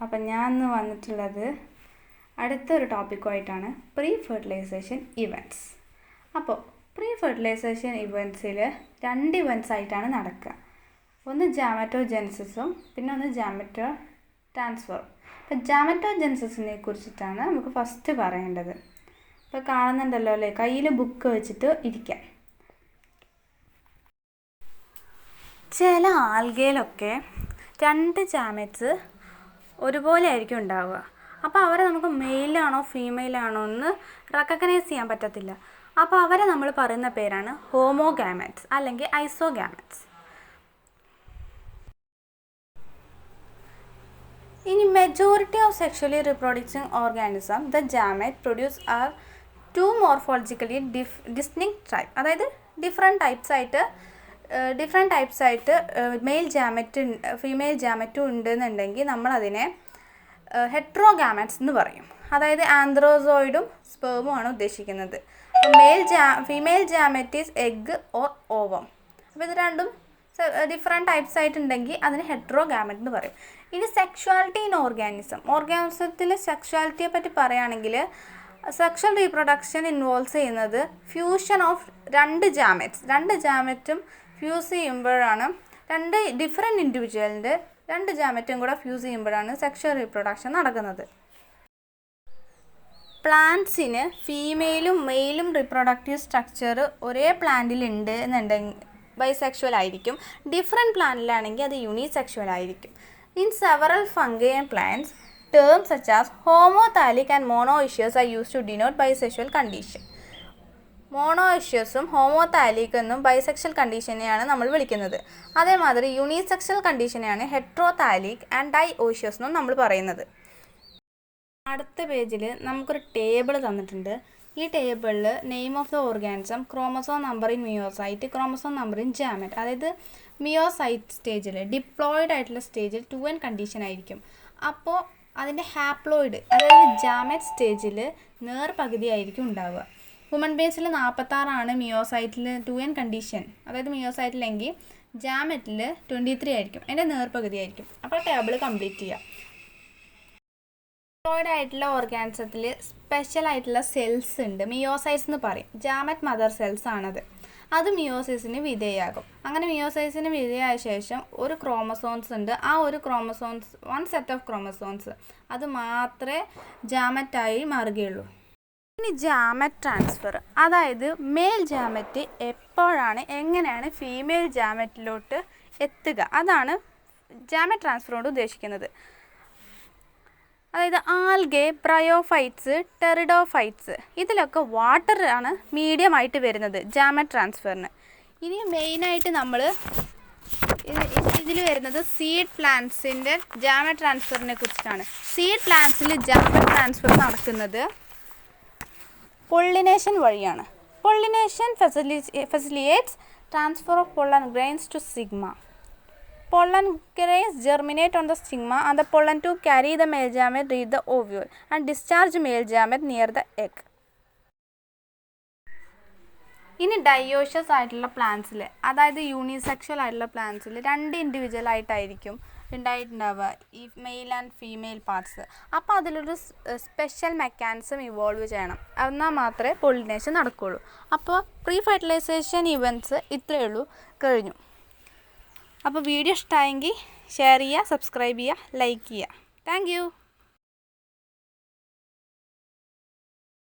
അപ്പം ഞാൻ ഇന്ന് വന്നിട്ടുള്ളത് അടുത്തൊരു ടോപ്പിക്കുമായിട്ടാണ് പ്രീ ഫെർട്ടിലൈസേഷൻ ഇവൻറ്റ്സ്. അപ്പോൾ പ്രീ ഫെർട്ടിലൈസേഷൻ ഇവൻറ്റ്സിൽ 2 ഇവൻറ്റ്സ് ആയിട്ടാണ് നടക്കുക. ഒന്ന് ജാമറ്റോജെൻസിസും പിന്നെ ഒന്ന് ജാമറ്റോ ട്രാൻസ്ഫറും. അപ്പോൾ ജാമറ്റോജെൻസിസിനെ കുറിച്ചിട്ടാണ് നമുക്ക് ഫസ്റ്റ് പറയേണ്ടത്. ഇപ്പോൾ കാണുന്നുണ്ടല്ലോ അല്ലേ, കയ്യിൽ ബുക്ക് വെച്ചിട്ട് ഇരിക്കാം. ചില ആൽഗയിലൊക്കെ 2 ജാമറ്റ്സ് ഒരുപോലെ ആയിരിക്കും ഉണ്ടാവുക. അപ്പോൾ അവരെ നമുക്ക് മെയിലാണോ ഫീമെയിലാണോ എന്ന് റെക്കഗ്നൈസ് ചെയ്യാൻ പറ്റത്തില്ല. അപ്പോൾ അവരെ നമ്മൾ പറയുന്ന പേരാണ് ഹോമോഗാമറ്റ്സ് അല്ലെങ്കിൽ ഐസോഗാമറ്റ്സ്. ഇനി majority of sexually reproducing organism the gamete produce are 2 morphologically distinct type. അതായത് ഡിഫറെൻറ്റ് ടൈപ്സ് ആയിട്ട് മെയിൽ ജാമറ്റ് ഫീമെയിൽ ജാമറ്റും ഉണ്ടെന്നുണ്ടെങ്കിൽ നമ്മളതിനെ ഹെട്രോഗാമറ്റ്സ് എന്ന് പറയും. അതായത് ആന്ത്രോസോയിഡും സ്പേമും ആണ് ഉദ്ദേശിക്കുന്നത്. Female gamete is egg or ovum. അപ്പോൾ ഇത് രണ്ടും ഡിഫറെൻറ്റ് ടൈപ്സ് ആയിട്ടുണ്ടെങ്കിൽ അതിന് ഹെട്രോഗാമറ്റ് എന്ന് പറയും. ഇനി സെക്ഷുവാലിറ്റി ഇൻ ഓർഗാനിസത്തിൽ സെക്ഷുവാലിറ്റിയെ പറ്റി പറയുകയാണെങ്കിൽ സെക്ഷൽ റീപ്രൊഡക്ഷൻ ഇൻവോൾവ്സ് ചെയ്യുന്നത് ഫ്യൂഷൻ ഓഫ് 2 ജാമറ്റും ഫ്യൂസ് ചെയ്യുമ്പോഴാണ്, 2 ഡിഫറെൻറ്റ് ഇൻഡിവിജ്വലിൻ്റെ 2 ജാമറ്റും കൂടെ ഫ്യൂസ് ചെയ്യുമ്പോഴാണ് സെക്ഷൽ റീപ്രൊഡക്ഷൻ നടക്കുന്നത്. പ്ലാന്റ്സിന് ഫീമെയിലും മെയിലും റീപ്രൊഡക്റ്റീവ് സ്ട്രക്ചർ ഒരേ പ്ലാന്റിൽ ഉണ്ട് എന്നുണ്ടെങ്കിൽ ബൈസെക്ഷുവൽ ആയിരിക്കും. ഡിഫറെൻറ്റ് പ്ലാന്റിലാണെങ്കിൽ അത് യൂണിസെക്ഷുവൽ ആയിരിക്കും. In several fungi and plants terms such as homothallic and monoecious are used to denote bisexual condition. മോണോയിഷ്യസും ഹോമോതാലിക് എന്നും ബൈസെക്ഷൽ കണ്ടീഷനെയാണ് നമ്മൾ വിളിക്കുന്നത്. അതേമാതിരി യൂണിസെക്ഷൽ കണ്ടീഷനെയാണ് ഹെട്രോതാലിക് ആൻഡ് ഡൈഓഷ്യസ് എന്നും നമ്മൾ പറയുന്നത്. അടുത്ത പേജിൽ നമുക്കൊരു ടേബിൾ തന്നിട്ടുണ്ട്. ഈ ടേബിളിൽ name of the organism, chromosome number in meiocyte, chromosome number in gamete. അതായത് മിയോസൈറ്റ് സ്റ്റേജിൽ ഡിപ്ലോയിഡ് ആയിട്ടുള്ള സ്റ്റേജിൽ 2n കണ്ടീഷൻ ആയിരിക്കും. അപ്പോൾ അതിൻ്റെ ഹാപ്ലോയിഡ് അതായത് ജാമറ്റ് സ്റ്റേജിൽ നേർപകുതി ആയിരിക്കും ഉണ്ടാവുക. ഹ്യൂമൻ ബേസിൽ 46 മിയോസൈറ്റിൽ 2n കണ്ടീഷൻ, അതായത് മിയോസൈറ്റിലെങ്കിൽ ജാമറ്റിൽ 23 ആയിരിക്കും, അതിൻ്റെ നേർപകുതി ആയിരിക്കും. അപ്പോൾ ടേബിൾ കംപ്ലീറ്റ് ചെയ്യാം. ഡിപ്ലോയിഡ് ആയിട്ടുള്ള ഓർഗാനിസത്തിൽ സ്പെഷ്യൽ ആയിട്ടുള്ള സെൽസ് ഉണ്ട്, മിയോസൈറ്റ്സ് എന്ന് പറയും. ജാമറ്റ് മദർ സെൽസ് ആണത്. അത് മിയോസിസിന് വിധേയമാകും. അങ്ങനെ മിയോസൈസിന് വിധേയമായ ശേഷം ഒരു ക്രോമസോൺസ് ഉണ്ട്. ആ ഒരു ക്രോമസോൺസ്, 1 സെറ്റ് ഓഫ് ക്രോമസോൺസ്, അത് മാത്രമേ ജാമറ്റായി മാറുകയുള്ളൂ. ഇനി ജാമറ്റ് ട്രാൻസ്ഫർ, അതായത് മെയിൽ ജാമറ്റ് എങ്ങനെയാണ് ഫീമെയിൽ ജാമറ്റിലോട്ട് എത്തുക, അതാണ് ജാമറ്റ് ട്രാൻസ്ഫർ കൊണ്ട് ഉദ്ദേശിക്കുന്നത്. അതായത് ആൽഗെ, ബ്രയോഫൈറ്റ്സ്, ടെറിഡോഫൈറ്റ്സ് ഇതിലൊക്കെ വാട്ടർ ആണ് മീഡിയമായിട്ട് വരുന്നത് ജാമറ്റ് ട്രാൻസ്ഫറിന്. ഇനി മെയിനായിട്ട് നമ്മൾ ഇതിൽ വരുന്നത് സീഡ് പ്ലാന്റ്സിൻ്റെ ജാമറ്റ് ട്രാൻസ്ഫറിനെ കുറിച്ചിട്ടാണ്. സീഡ് പ്ലാന്റ്സിൽ ജാമറ്റ് ട്രാൻസ്ഫർ നടക്കുന്നത് പൊള്ളിനേഷൻ വഴിയാണ്. Pollination facilitates transfer of pollen grains to sigma. Pollen grains germinate on the stigma and the pollen tube carry the male gamete reach the ovule and discharge male gamete near the egg. ഇനി ഡയോഷ്യസ് ആയിട്ടുള്ള പ്ലാന്റ്സിൽ, അതായത് unisexual ആയിട്ടുള്ള പ്ലാന്റ്സിൽ 2 individual ആയിട്ടായിരിക്കും ഉണ്ടായിട്ടുണ്ടാവുക ഈ male and female parts. അപ്പോൾ അതിലൊരു special mechanism evolve ചെയ്യണം, എന്നാൽ മാത്രമേ പൊള്ളിനേഷൻ നടക്കുകയുള്ളൂ. അപ്പോൾ പ്രീ ഫെർട്ടിലൈസേഷൻ ഇവൻറ്റ്സ് ഇത്രയേ ഉള്ളൂ, കഴിഞ്ഞു. അപ്പോൾ വീഡിയോ ഇഷ്ടമായെങ്കിൽ ഷെയർ ചെയ്യുക, സബ്സ്ക്രൈബ് ചെയ്യുക, ലൈക്ക് ചെയ്യുക. Thank you.